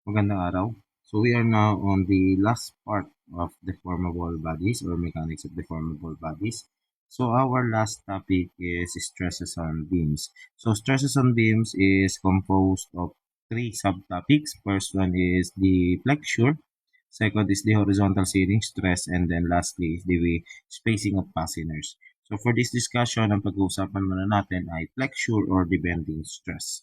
Magandang araw. So we are now on the last part of deformable bodies or mechanics of deformable bodies. So our last topic is stresses on beams. So stresses on beams is composed of three subtopics. First one is the flexure. Second is the horizontal shearing stress. And then lastly is the spacing of fasteners. So for this discussion, ang pag-uusapan muna natin ay flexure or the bending stress.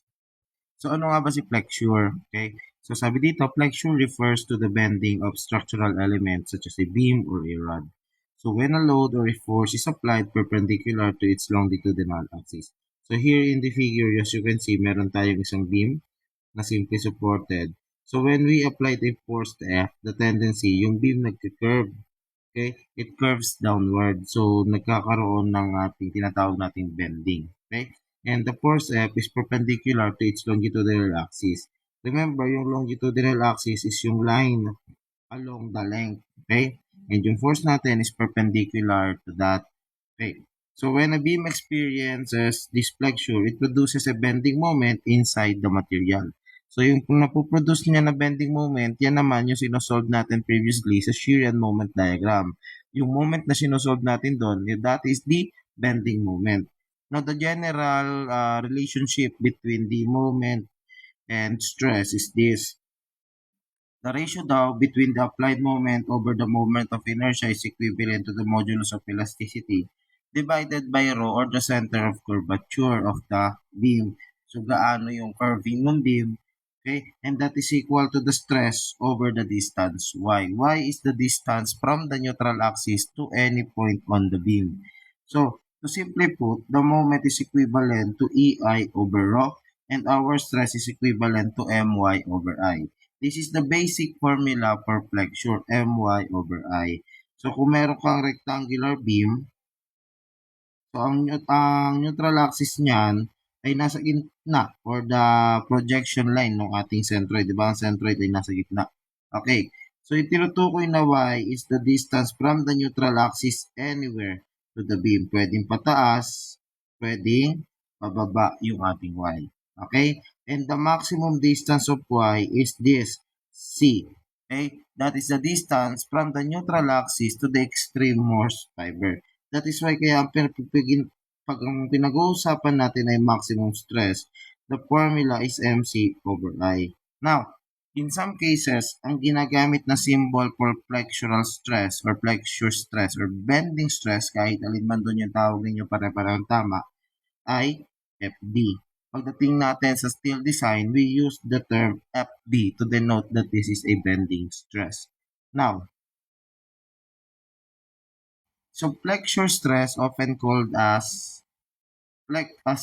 So ano nga ba si flexure? Okay? So sabi dito, flexure refers to the bending of structural elements such as a beam or a rod. So when a load or a force is applied perpendicular to its longitudinal axis. So here in the figure, as you can see, meron tayong isang beam na simply supported. So when we apply the force to F, the tendency, yung beam nagka-curve. Okay? It curves downward. So nagkakaroon ng ating tinatawag nating bending. Okay? And the force F is perpendicular to its longitudinal axis. Remember, yung longitudinal axis is yung line along the length. Okay? And yung force natin is perpendicular to that. Okay? So when a beam experiences this flexure, it produces a bending moment inside the material. So yung kung napoproduce niya na bending moment, yan naman yung sinosolve natin previously sa shear and moment diagram. Yung moment na sinosolve natin doon, that is the bending moment. Now, the general relationship between the moment and stress is this. The ratio daw between the applied moment over the moment of inertia is equivalent to the modulus of elasticity divided by rho or the center of curvature of the beam. So, gaano yung curving ng beam, okay? And that is equal to the stress over the distance, y. Y is the distance from the neutral axis to any point on the beam. So, to simply put, the moment is equivalent to EI over rho and our stress is equivalent to MY over I. This is the basic formula for flexure, MY over I. So, kung meron kang rectangular beam, so ang neutral axis niyan ay nasa gitna or the projection line ng ating centroid. Diba? Ang centroid ay nasa gitna. Okay. So, yung tinutukoy na Y is the distance from the neutral axis anywhere to the beam. Pwedeng pataas, pwedeng pababa yung ating Y. Okay? And the maximum distance of Y is this, C. Okay? That is the distance from the neutral axis to the extremmost fiber. That is why kaya pag ang pinag-uusapan natin ay maximum stress, the formula is MC over I. Now, in some cases, ang ginagamit na symbol for flexural stress or flexure stress or bending stress, kahit alin man doon yung tawag ninyo pare-parehong tama, ay FB. Pagdating natin sa steel design, we use the term FB to denote that this is a bending stress. Now, so flexure stress, often called as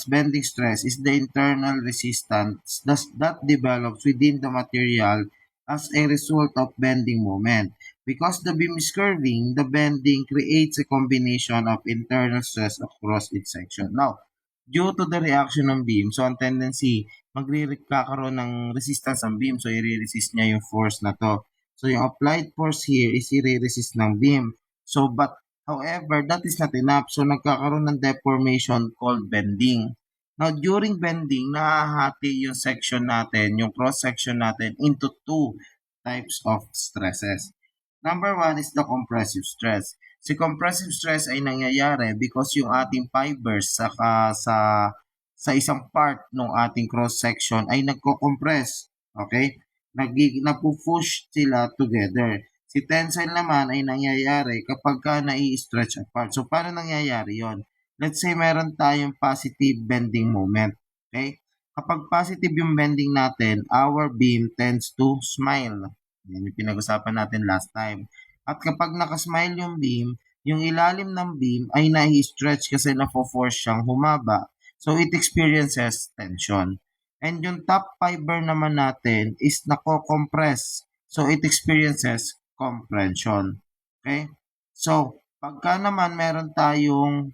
bending stress, is the internal resistance that develops within the material as a result of bending moment. Because the beam is curving, the bending creates a combination of internal stress across its section. Now, due to the reaction ng beam, so ang tendency, magkakaroon ng resistance ang beam, so i-resist niya yung force na to. So yung applied force here is i-resist ng beam. So but however, that is not enough. So nagkakaroon ng deformation called bending. Now during bending, nahahati yung section natin, yung cross section natin into two types of stresses. Number one is the compressive stress. Si compressive stress ay nangyayari because yung ating fibers sa isang part ng ating cross section ay nagko-compress. Okay? Napupush sila together. Si tensile naman ay nangyayari kapag ka nai-stretch apart. So, paano nangyayari yon? Let's say meron tayong positive bending moment. Okay? Kapag positive yung bending natin, our beam tends to smile. Yan yung pinag-usapan natin last time. At kapag nakasmile yung beam, yung ilalim ng beam ay nai-stretch kasi na-force siyang humaba. So, it experiences tension. And yung top fiber naman natin is nako-compress. So, it experiences compression. Okay? So, pagka naman meron tayong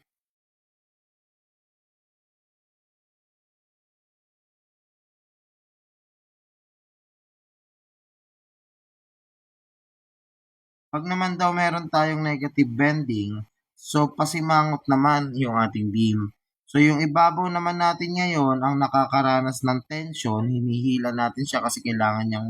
pag naman daw meron tayong negative bending, so pasimangot naman yung ating beam. So yung ibabaw naman natin ngayon ang nakakaranas ng tension, hinihila natin siya kasi kailangan niyang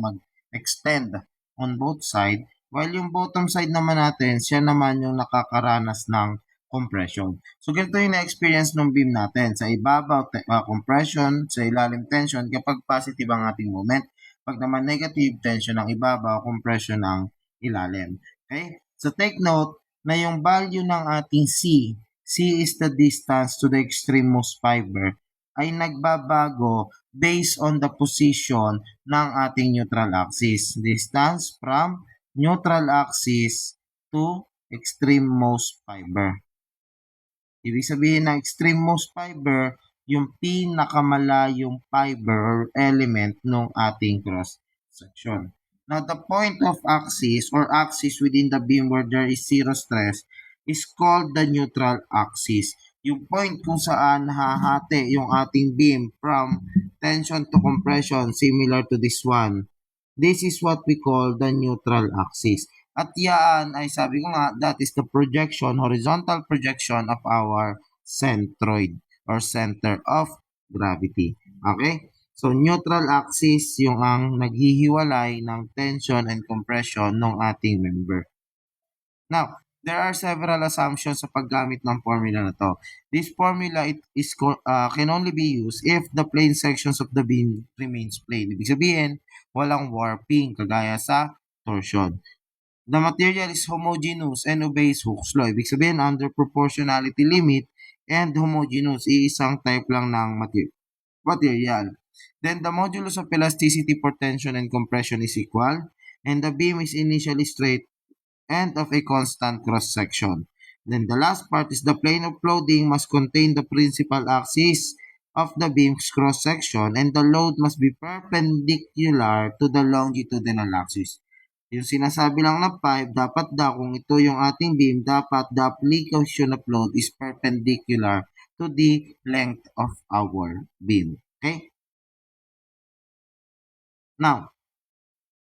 extend on both side, while yung bottom side naman natin, siya naman yung nakakaranas ng compression. So, ganito yung na-experience ng beam natin. Sa ibabaw, compression, sa ilalim tension, kapag positive ang ating moment. Pag naman negative, tension ng ibabaw, compression ng ilalim. Okay? So, take note na yung value ng ating C is the distance to the extremmost fiber, ay nagbabago based on the position ng ating neutral axis. Distance from neutral axis to extremmost fiber. Ibig sabihin ng extremmost fiber, yung pinakamalayong fiber or element ng ating cross section. Now, the point of axis or axis within the beam where there is zero stress is called the neutral axis. Yung point kung saan hahati yung ating beam from tension to compression, similar to this one. This is what we call the neutral axis. At yan ay sabi ko nga, that is the projection, horizontal projection of our centroid or center of gravity. Okay? So, neutral axis yung ang naghihiwalay ng tension and compression ng ating member. Now, there are several assumptions sa paggamit ng formula na to. This formula can only be used if the plane sections of the beam remains plane. Ibig sabihin, walang warping kagaya sa torsion. The material is homogeneous and obeys Hooke's law. Ibig sabihin, under proportionality limit and homogeneous, iisang type lang ng material. Then the modulus of elasticity for tension and compression is equal, and the beam is initially straight and of a constant cross-section. Then the last part is the plane of loading must contain the principal axis of the beam's cross-section and the load must be perpendicular to the longitudinal axis. Yung sinasabi lang na 5, dapat daw kung ito yung ating beam, dapat the application of load is perpendicular to the length of our beam. Okay? Now,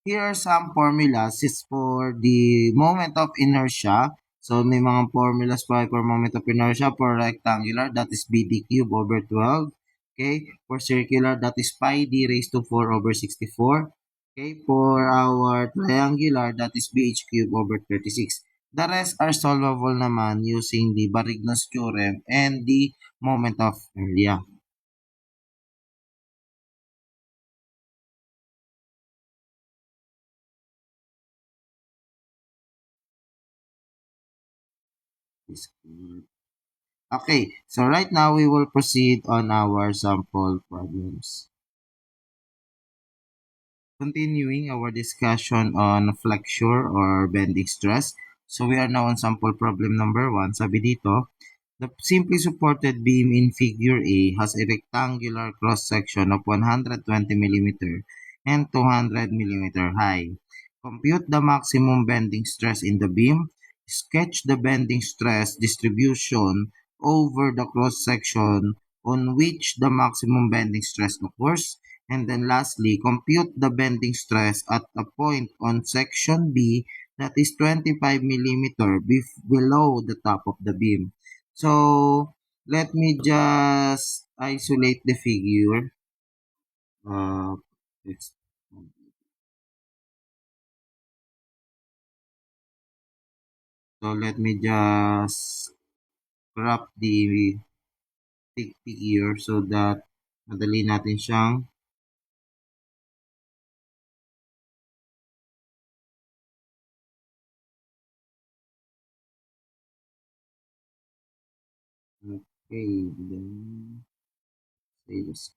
here are some formulas. It's for the moment of inertia. So, may mga formulas pa for moment of inertia. For rectangular, that is BD cube over 12. Okay? For circular, that is pi d raised to 4 over 64. Okay? For our triangular, that is BH cube over 36. The rest are solvable naman using the Barigno's theorem and the moment of area. Okay, so right now we will proceed on our sample problems. Continuing our discussion on flexure or bending stress. So we are now on sample problem number 1. Sabi dito, the simply supported beam in figure A has a rectangular cross-section of 120 mm and 200 mm high. Compute the maximum bending stress in the beam. Sketch the bending stress distribution over the cross-section on which the maximum bending stress occurs. And then lastly, compute the bending stress at a point on section B that is 25 mm below the top of the beam. So, let me just isolate the figure. It's, so, let me just crop the figure so that madali natin siyang okay, then say this.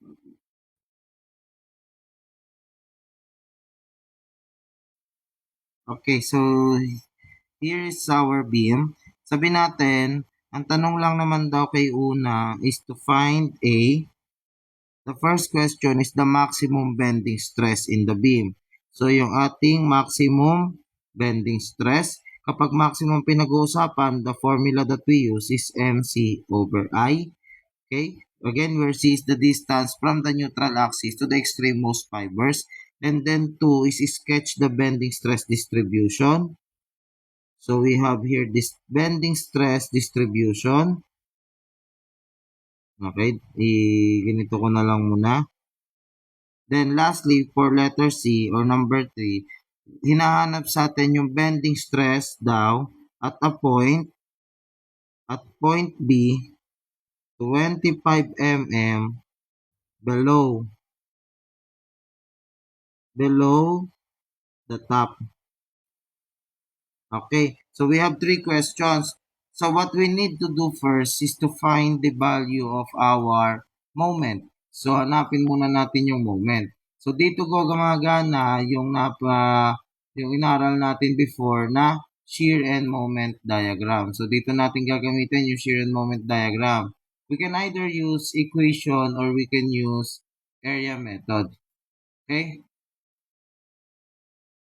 Okay, so here is our beam. Sabi natin, ang tanong lang naman daw kay una is to find the first question is the maximum bending stress in the beam. So yung ating maximum bending stress, kapag maximum pinag-uusapan, the formula that we use is MC over I. Okay? Again, where C is the distance from the neutral axis to the extremmost fibers. And then 2 is sketch the bending stress distribution. So we have here this bending stress distribution. Okay, ganito ko na lang muna. Then lastly, for letter C or number 3, hinahanap sa atin yung bending stress daw at a point, at point B, 25 mm below the top. Okay, so we have 3 questions. So what we need to do first is to find the value of our moment. So hanapin muna natin yung moment. So dito ko gumagana yung inaral natin before na shear and moment diagram. So dito natin gagamitin yung shear and moment diagram. We can either use equation or we can use area method. Okay?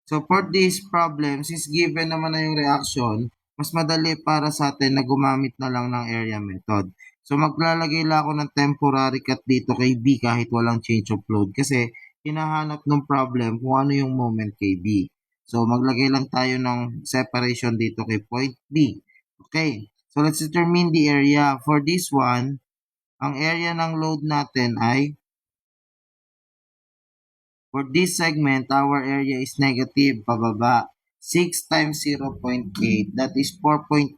So for this problem, since given naman na yung reaction, mas madali para sa atin na gumamit na lang ng area method. So maglalagay lang ako ng temporary cut dito kay B kahit walang change of load kasi hinahanap ng problem kung ano yung moment kay B. So maglagay lang tayo ng separation dito kay point B. Okay, so let's determine the area. For this one, ang area ng load natin ay for this segment, our area is negative, pababa. 6 times 0.8, that is 4.8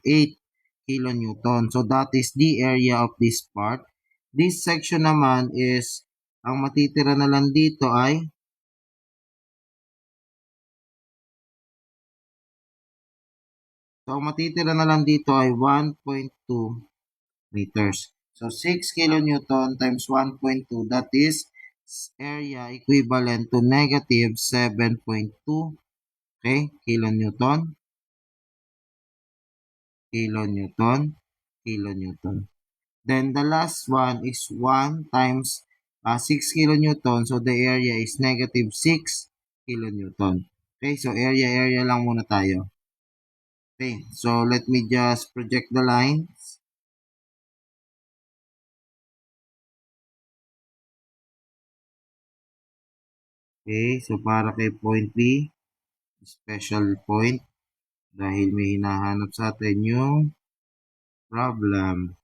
kilonewton. So that is the area of this part. This section naman is, ang matitira na lang dito ay, so ang matitira na lang dito ay 1.2 meters. So 6 kilonewton times 1.2, that is area equivalent to negative 7.2, okay, kilonewton. kilonewton, kilonewton. Then the last one is 1 times 6 kilonewton. So the area is negative 6 kilonewton. Okay, so area lang muna tayo. Okay, so let me just project the lines. Okay, so para kay point B, special point, dahil may hinahanap sa atin yung problem.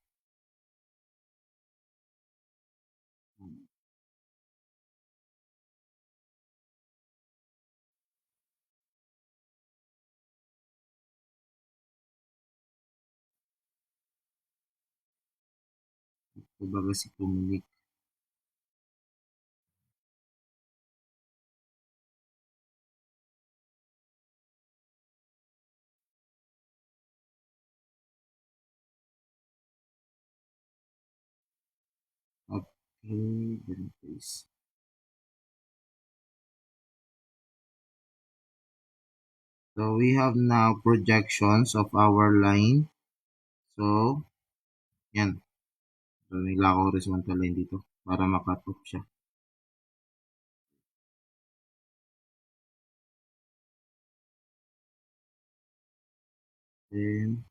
Kumbaga si Kumilik. Okay, then please. So we have now projections of our line. So, yan. So, nila ako horizontal line dito para makat off siya. Then,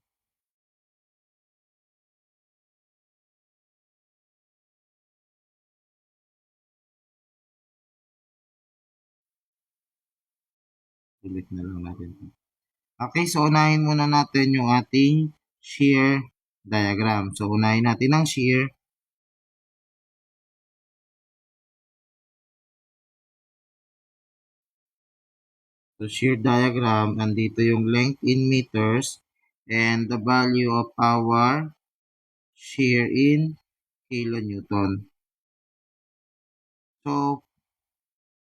select na lang natin ito. Okay, so unahin muna natin yung ating shear diagram. So, unahin natin ang shear. So, shear diagram, andito yung length in meters and the value of our shear in kilonewton. So,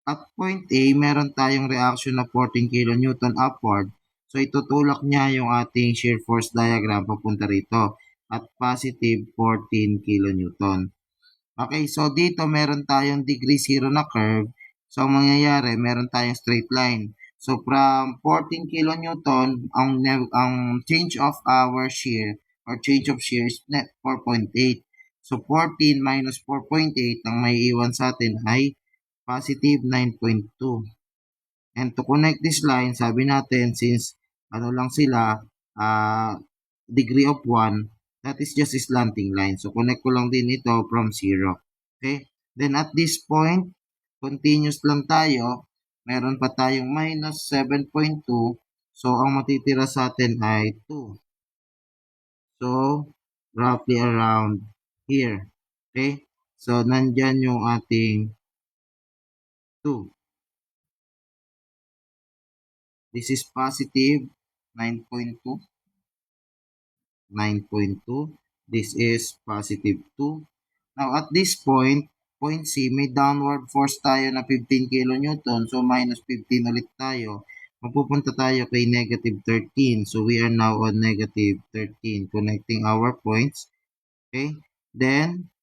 at point A, meron tayong reaction na 14 kilonewton upward. So, itutulak niya yung ating shear force diagram papunta rito at positive 14 kilonewton. Okay, so dito meron tayong degree zero na curve. So, ang mangyayari, meron tayong straight line. So, from 14 kilonewton, ang change of our shear or change of shear is net 4.8. So, 14 minus 4.8, ang may iwan sa atin ay positive 9.2. And to connect this line, sabi natin, since ano lang sila, degree of 1, that is just a slanting line. So, connect ko lang din ito from 0. Okay? Then, at this point, continuous lang tayo. Meron pa tayong minus 7.2. So, ang matitira sa atin ay 2. So, roughly around here. Okay? So, nandyan yung ating 2. This is positive 9.2. 9.2. This is positive 2. Now, at this point C, may downward force tayo na 15 kilonewton. So, minus 15 ulit tayo. Mapupunta tayo kay negative 13. So, we are now on negative 13, connecting our points. Okay? Then,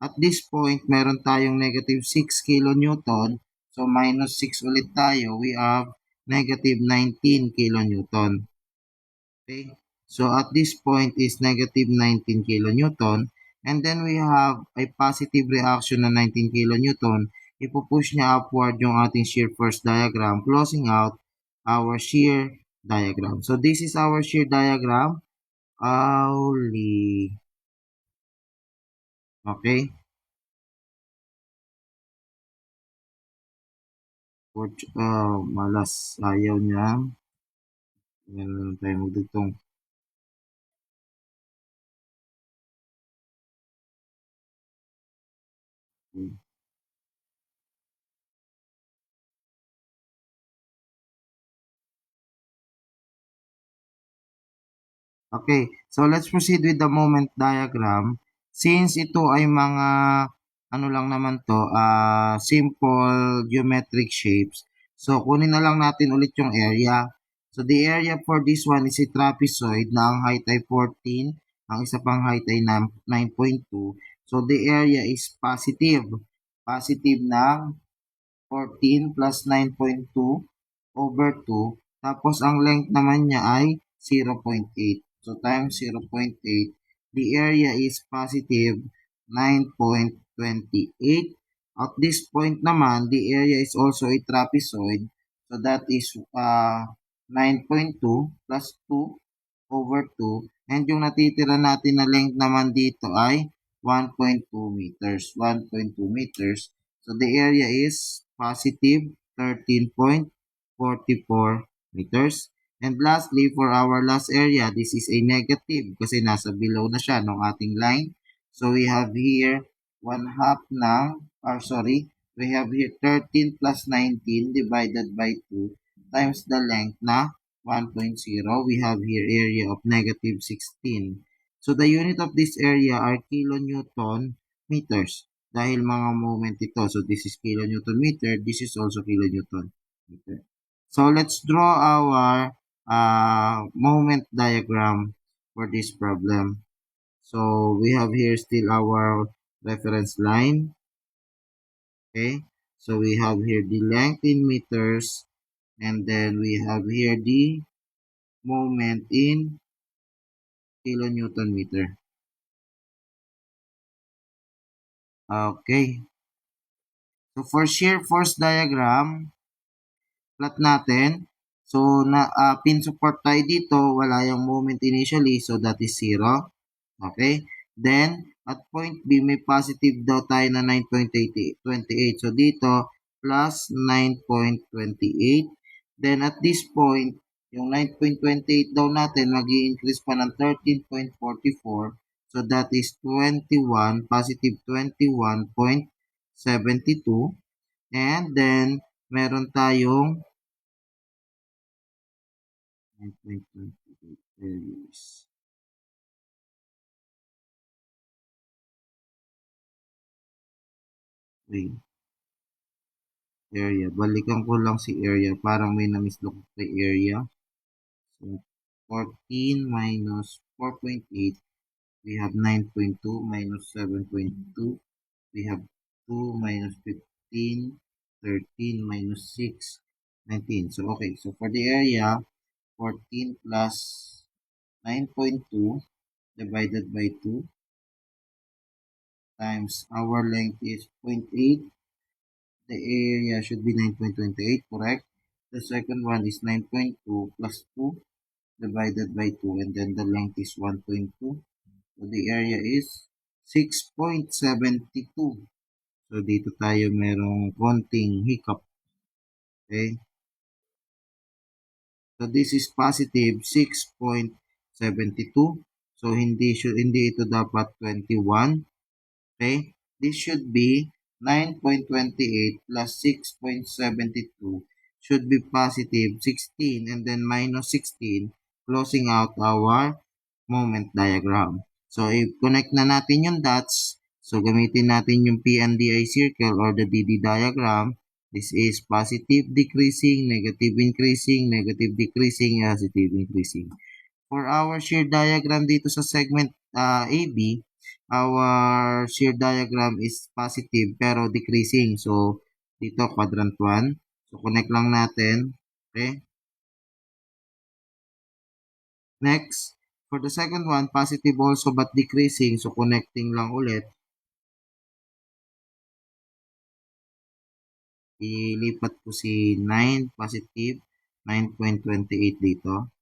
at this point, meron tayong negative 6 kilonewton. So, minus 6 ulit tayo. We have negative 19 kilonewton. Okay? So, at this point is negative 19 kilonewton. And then we have a positive reaction na 19 kilonewton. Ipupush niya upward yung ating shear force diagram, closing out our shear diagram. So, this is our shear diagram. Auli. Okay? Malas. Ayaw niya. Ngayon lang tayo magdugtong. Okay. Okay, so let's proceed with the moment diagram. Since ito ay mga ano lang naman to, simple geometric shapes. So kunin na lang natin ulit yung area. So the area for this one is a trapezoid na ang height ay 14, ang isa pang height ay 9.2. So the area is positive. Positive ng 14 plus 9.2 over 2. Tapos, ang length naman niya ay 0.8. So, times 0.8. The area is positive 9.28. At this point naman, the area is also a trapezoid. So, that is 9.2 plus 2 over 2. And yung natitira natin na length naman dito ay 1.2 meters. 1.2 meters. So, the area is positive 13.44 meters. And lastly, for our last area, this is a negative kasi nasa below na siya ng ating line. So, we have here 1 half ng, we have here 13 plus 19 divided by 2 times the length na 1.0. We have here area of negative 16. So, the unit of this area are kilonewton meters. Dahil mga moment ito. So, this is kilonewton meter. This is also kilonewton meter. So, let's draw our moment diagram for this problem. So, we have here still our reference line. Okay. So, we have here the length in meters. And then, we have here the moment in kilonewton meter. Okay. So, for shear force diagram, plot natin. So, pin support tayo dito. Wala yung moment initially. So, that is 0. Okay? Then, at point B, may positive daw tayo na 9.28. So, dito, plus 9.28. Then, at this point, yung 9.28 daw natin, mag-i-increase pa ng 13.44. So, that is 21, positive 21.72. And then, meron tayong 9.28 values. Okay. Area. Balikan ko lang si area. Parang may na-mislook kay area. So, 14 minus 4.8. We have 9.2 minus 7.2. We have 2 minus 15. 13 minus 6. 19. So, okay. So, for the area, 14 plus 9.2 divided by 2 times our length is 0.8. The area should be 9.28, correct? The second one is 9.2 plus 2 divided by 2, and then the length is 1.2. So the area is 6.72. So dito tayo merong konting hiccup. Okay? So this is positive 6.72. So hindi ito dapat 21. Okay? This should be 9.28 plus 6.72 should be positive 16 and then minus 16, closing out our moment diagram. So, i-connect na natin yung dots. So, gamitin natin yung PNDI circle or the DD diagram. This is positive decreasing, negative increasing, negative decreasing, positive increasing. For our shear diagram dito sa segment AB, our shear diagram is positive pero decreasing. So, dito quadrant 1. So, connect lang natin. Okay. Next, for the second one, positive also but decreasing. So, connecting lang ulit. Ilipat ko si 9 positive, 9.28 dito.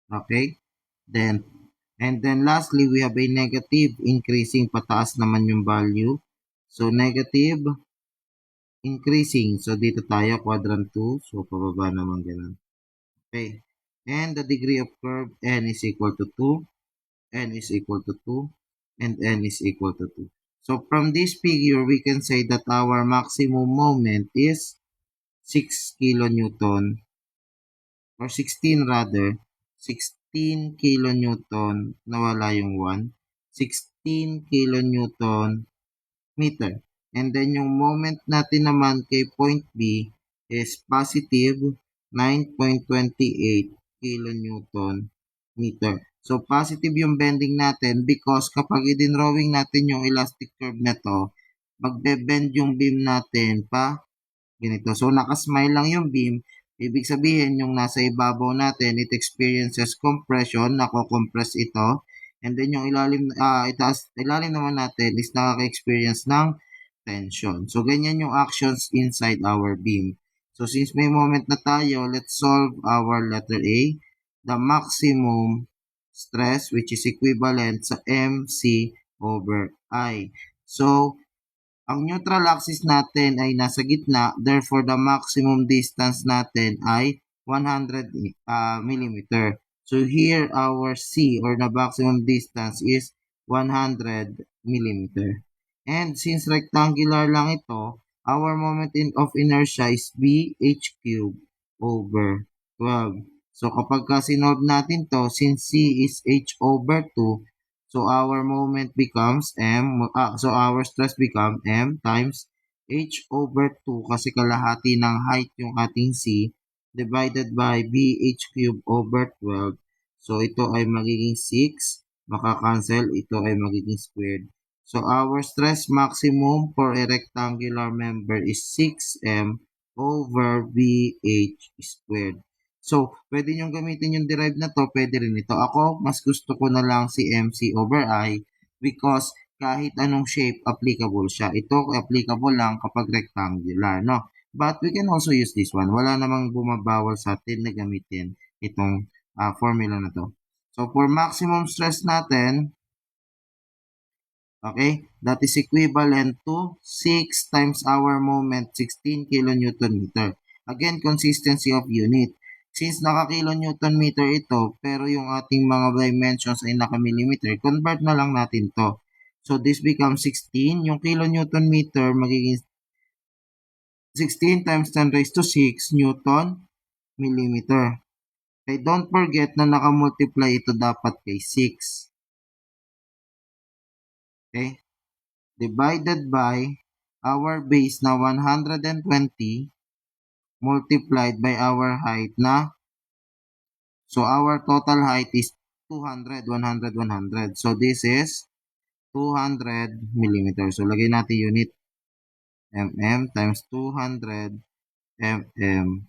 Okay? And then lastly, we have a negative increasing, pataas naman yung value. So, negative increasing. So, dito tayo, quadrant 2. So, pababa naman ganun. Okay. And the degree of curve, n is equal to 2, n is equal to 2, and n is equal to 2. So, from this figure, we can say that our maximum moment is 6 kilonewton, or 16 rather, 16 kilonewton, nawala yung 1, 16 kilonewton meter. And then yung moment natin naman kay point B is positive 9.28 kilonewton meter. So, positive yung bending natin because kapag i-drawing natin yung elastic curve na to, magbe-bend yung beam natin pa ganito. So, nakasmile lang yung beam. Ibig sabihin, yung nasa ibabaw natin, it experiences compression, nako-compress ito. And then, yung ilalim naman natin is nakaka-experience ng tension. So, ganyan yung actions inside our beam. So, since may moment na tayo, let's solve our letter A. The maximum stress, which is equivalent sa MC over I. So, ang neutral axis natin ay nasa gitna, therefore the maximum distance natin ay 100 millimeter. So here our C or the maximum distance is 100 millimeter. And since rectangular lang ito, our moment of inertia is BH cube over 12. So kapag sinolve natin to, since C is H over 2, so our moment becomes so our stress becomes M times H over 2 kasi kalahati ng height yung ating C divided by BH cube over 12. So ito ay magiging 6, maka-cancel, ito ay magiging squared. So our stress maximum for a rectangular member is 6M over BH squared. So, pwede nyo gamitin yung derived na to, pwede rin ito. Ako, mas gusto ko na lang si MC over I because kahit anong shape, applicable siya. Ito, applicable lang kapag rectangular, no? But we can also use this one. Wala namang bumabawal sa atin na gamitin itong formula na to. So, for maximum stress natin, okay, that is equivalent to 6 times our moment, 16 kilonewton meter. Again, consistency of unit. Since naka-kilonewton meter ito, pero yung ating mga dimensions ay naka-millimeter, convert na lang natin to. So, this becomes 16. Yung kilonewton meter magiging 16 times 10 raised to 6 Newton millimeter. Okay, don't forget na naka-multiply ito dapat kay 6. Okay? Divided by our base na 120 multiplied by our height na, so our total height is 200, 100, 100. So this is 200 millimeter. So lagay natin unit mm times 200 mm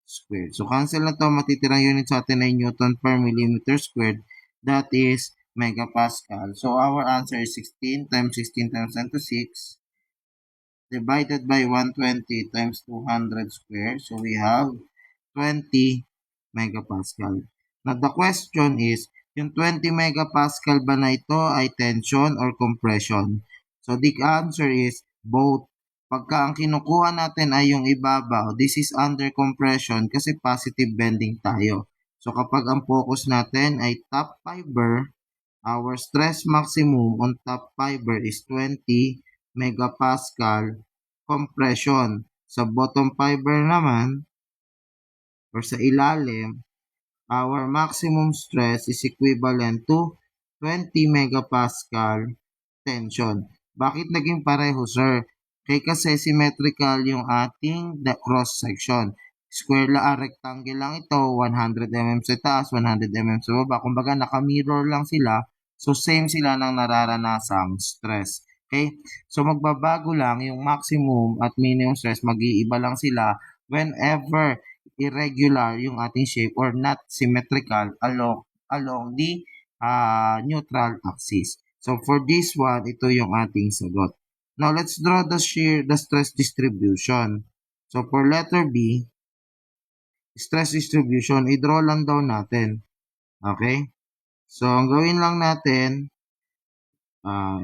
squared. So cancel na to, matitirang unit sa atin ay Newton per millimeter squared. That is megapascal. So our answer is 16 times 16 times 10 to 6 divided by 120 times 200 squared. So we have 20 megapascal. Now the question is, yung 20 megapascal ba na ito ay tension or compression? So the answer is both. Pagka ang kinukuha natin ay yung ibabaw, this is under compression kasi positive bending tayo. So kapag ang focus natin ay top fiber, our stress maximum on top fiber is 20 megapascal compression. Sa bottom fiber naman, or sa ilalim, our maximum stress is equivalent to 20 megapascal tension. Bakit naging pareho, sir? Kasi symmetrical yung ating cross section. Square lang, rectangle lang ito, 100 mm sa taas, 100 mm sa baba. Kumbaga, naka-mirror lang sila. So, same sila ng nararanasang stress. Okay? So, magbabago lang yung maximum at minimum stress. Mag-iiba lang sila whenever irregular yung ating shape or not symmetrical along the neutral axis. So for this one, ito yung ating sagot. Now let's draw the stress distribution. So for letter B, stress distribution, i-draw lang daw natin. Okay? So ang gawin lang natin, uh,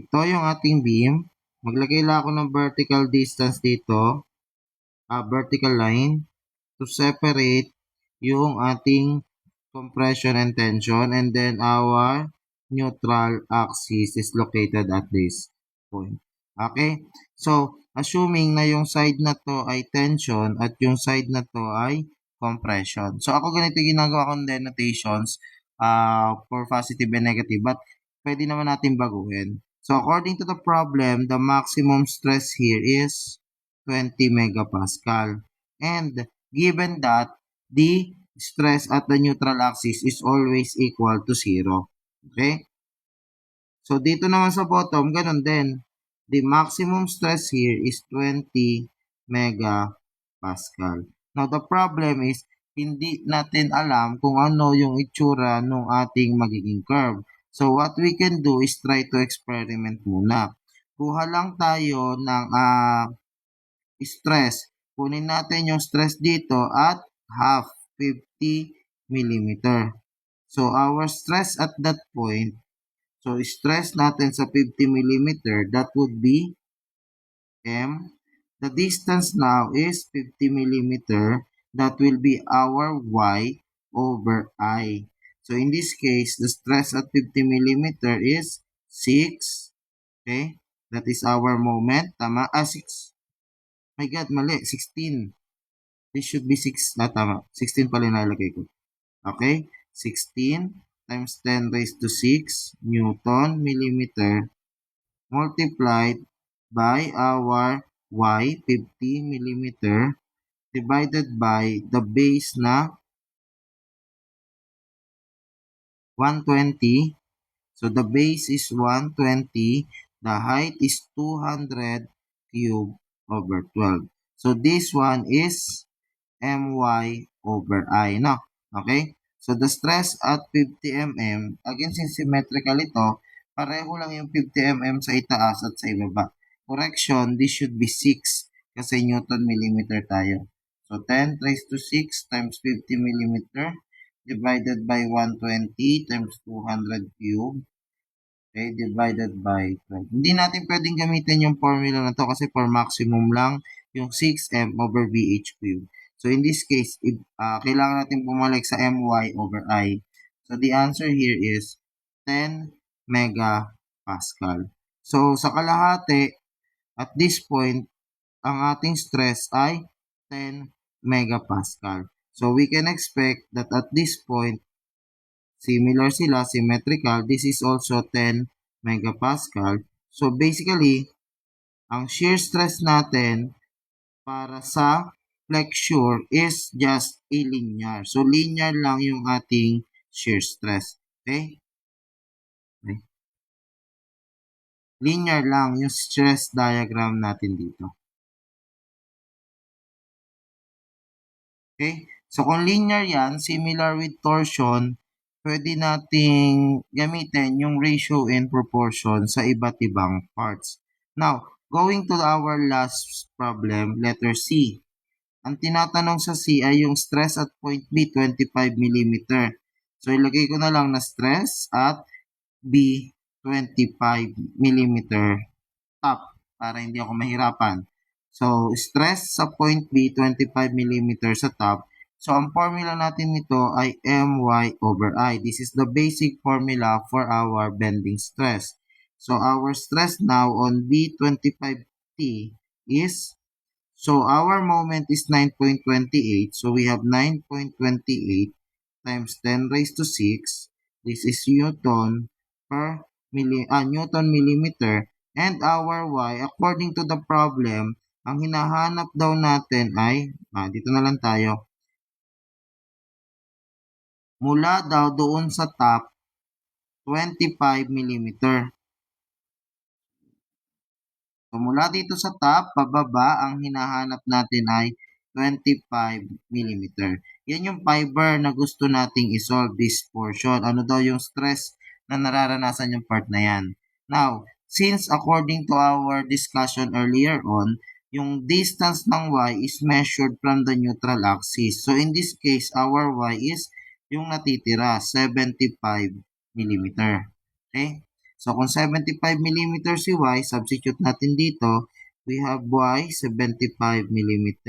ito yung ating beam. Maglagay lang ako ng vertical distance dito, vertical line, to separate yung ating compression and tension, and then our neutral axis is located at this point. Okay? So, assuming na yung side na to ay tension at yung side na to ay compression. So, ako ganito ginagawa kong denotations for positive and negative, but pwede naman natin baguhin. So, according to the problem, the maximum stress here is 20 megapascal. And given that the stress at the neutral axis is always equal to 0. Okay? So, dito naman sa bottom, ganun din. The maximum stress here is 20 megapascal. Now, the problem is, hindi natin alam kung ano yung itsura ng ating magiging curve. So, what we can do is try to experiment muna. Kuha lang tayo ng stress. Kunin natin yung stress dito at half, 50 millimeter. So, our stress at that point, so stress natin sa 50 millimeter, that would be M. The distance now is 50 millimeter. That will be our Y over I. So, in this case, the stress at 50 millimeter is 6. Okay? That is our moment. Tama? 6. My God, mali. 16. This should be 6. Tama. 16 pala nalagay ko. Okay? 16 times 10 raised to 6 Newton millimeter multiplied by our Y, 50 millimeter, divided by the base na 120. So the base is 120. The height is 200 cube over 12. So this one is my over I. No? Okay? So the stress at 50 mm, again since symmetrical ito, pareho lang yung 50 mm sa itaas at sa ibaba. Correction, this should be 6 kasi Newton millimeter tayo. So 10 raised to 6 times 50 millimeter divided by 120 times 200 cube. Okay, divided by 12. Hindi natin pwedeng gamitin yung formula na to kasi for maximum lang yung 6m over VH cube. So in this case, kailangan natin bumalik sa my over I. So the answer here is 10 megapascal. So sa kalahati, at this point, ang ating stress ay 10 megapascal. So we can expect that at this point, similar sila, symmetrical, this is also 10 megapascal. So basically, ang shear stress natin para sa flexure is just a linear. So linear lang yung ating shear stress. Okay? Linear lang yung stress diagram natin dito. Okay? So kung linear yan, similar with torsion, pwede nating gamitin yung ratio and proportion sa iba't ibang parts. Now, going to our last problem, letter C. Ang tinatanong sa C ay yung stress at point B, 25 mm. So, ilagay ko na lang na stress at B, 25 mm top para hindi ako mahirapan. So, stress sa point B, 25 mm sa top. So, ang formula natin nito ay My/I. This is the basic formula for our bending stress. So, our stress now on B25T is, so our moment is 9.28. So, we have 9.28 times 10 raised to 6. This is Newton millimeter. And our Y, according to the problem, ang hinahanap daw natin ay, dito na lang tayo, mula daw doon sa top, 25 millimeter. So, mula dito sa top, pababa, ang hinahanap natin ay 25 millimeter. Yan yung fiber na gusto nating isolve this portion. Ano daw yung stress na nararanasan yung part na yan. Now, since according to our discussion earlier on, yung distance ng y is measured from the neutral axis. So, in this case, our y is yung natitira, 75 millimeter. Okay? So, kung 75 mm si y, substitute natin dito, we have y 75 mm.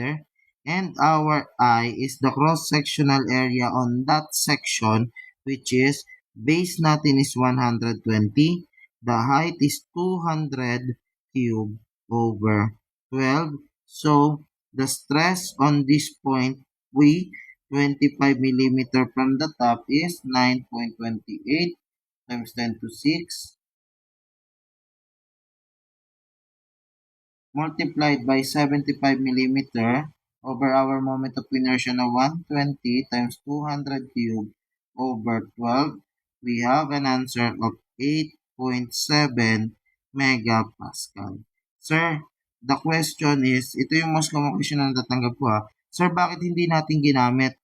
And our I is the cross-sectional area on that section, which is, base natin is 120, the height is 200 cube over 12. So, the stress on this point, 25 mm from the top is 9.28 times 10 to 6 multiplied by 75 millimeter over our moment of inertia na 120 times 200 cube over 12, we have an answer of 8.7 megapascal. Sir, the question is, ito yung most common question na natatanggap ko ha. Sir, bakit hindi natin ginamit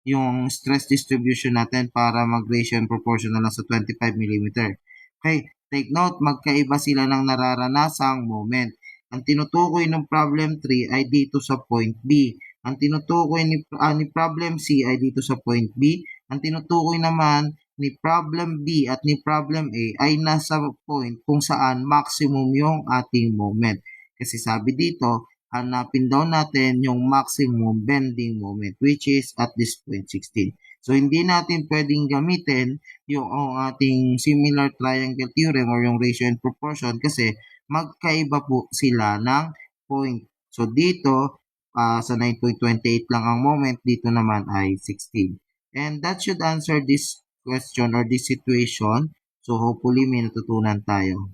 yung stress distribution natin para mag-ratio and proportional lang sa 25 millimeter? Okay, take note, magkaiba sila ng nararanasang moment. Ang tinutukoy ng problem 3 ay dito sa point B. Ang tinutukoy ni problem C ay dito sa point B. Ang tinutukoy naman ni problem B at ni problem A ay nasa point kung saan maximum yung ating moment. Kasi sabi dito, hanapin daw natin yung maximum bending moment, which is at this point 16. So, hindi natin pwedeng gamitin yung ating similar triangle theorem or yung ratio and proportion kasi magkaiba po sila ng point. So, dito, sa 9.28 lang ang moment, dito naman ay 16. And that should answer this question or this situation. So, hopefully may natutunan tayo.